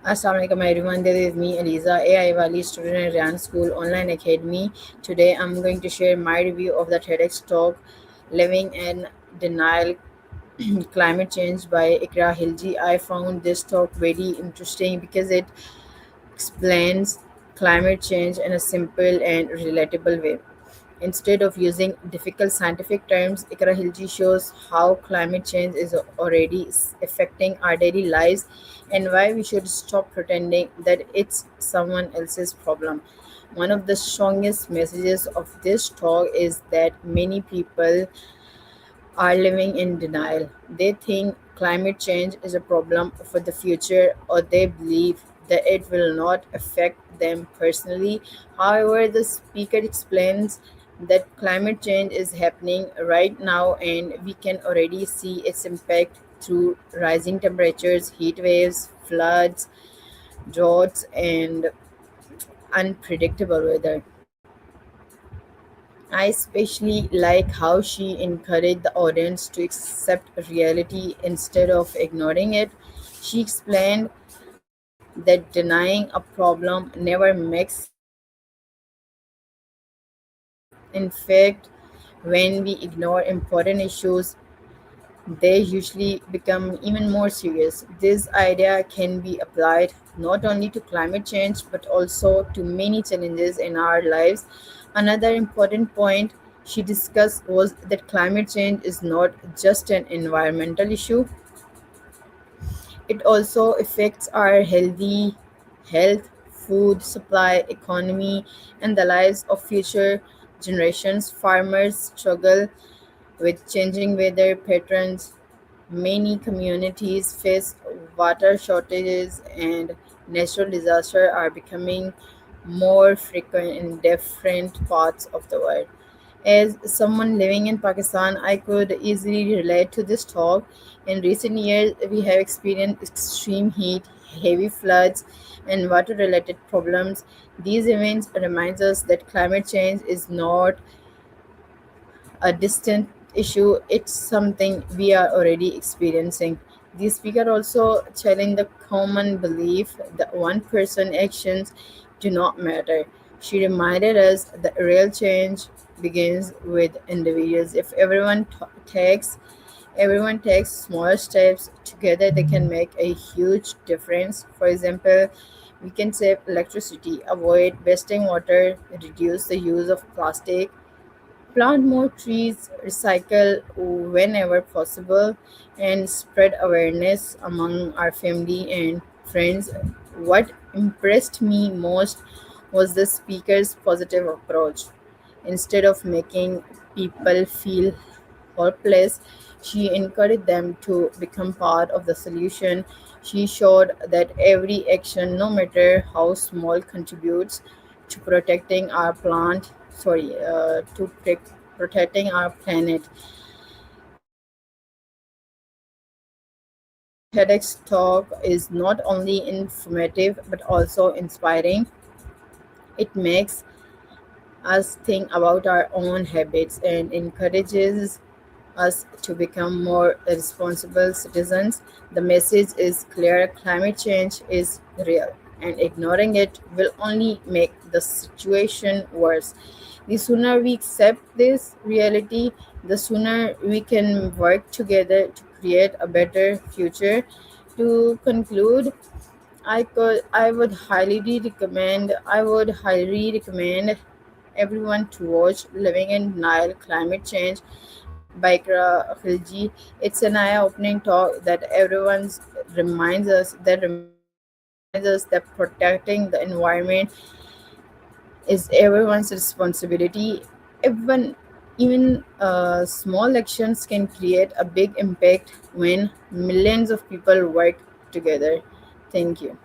Assalamualaikum everyone, this is me Aliza, AI Wali student at Ryan School Online Academy. Today I'm going to share my review of the TEDx talk Living in Denial Climate Change by Ikra Hilji. I found this talk very interesting because it explains climate change in a simple and relatable way. Instead of using difficult scientific terms, Ikra Hilji shows how climate change is already affecting our daily lives and why we should stop pretending that it's someone else's problem. One of the strongest messages of this talk is that many people are living in denial. They think climate change is a problem for the future, or they believe that it will not affect them personally. However, the speaker explains that climate change is happening right now and we can already see its impact through rising temperatures, heat waves, floods, droughts, and unpredictable weather. I especially like how she encouraged the audience to accept reality instead of ignoring it. She explained that denying a problem never makes it better. In fact, when we ignore important issues, they usually become even more serious. This idea can be applied not only to climate change but also to many challenges in our lives. Another important point she discussed was that climate change is not just an environmental issue, it also affects our health, food supply, economy, and the lives of future generations. Farmers struggle with changing weather patterns. Many communities face water shortages, and natural disasters are becoming more frequent in different parts of the world. As someone living in Pakistan, I could easily relate to this talk. In recent years, we have experienced extreme heat, heavy floods, and water related problems. These events remind us that climate change is not a distant issue, it's something we are already experiencing. The speaker also challenged the common belief that one person actions do not matter. She reminded us that real change begins with individuals. If everyone takes small steps together, they can make a huge difference. For example, we can save electricity, avoid wasting water, reduce the use of plastic, plant more trees, recycle whenever possible, and spread awareness among our family and friends. What impressed me most was the speaker's positive approach. Instead of making people feel hopeless, she encouraged them to become part of the solution. She showed that every action, no matter how small, contributes to protecting our plant. Protecting our planet. This TEDx talk is not only informative but also inspiring. It makes us think about our own habits and encourages us to become more responsible citizens. The message is clear: climate change is real, and ignoring it will only make the situation worse. The sooner we accept this reality, the sooner we can work together to create a better future. To conclude, I would highly recommend everyone to watch Living in Nile Climate Change by Ikra Khilji. It's an eye-opening talk that reminds us that protecting the environment is everyone's responsibility. Even small actions can create a big impact when millions of people work together. Thank you.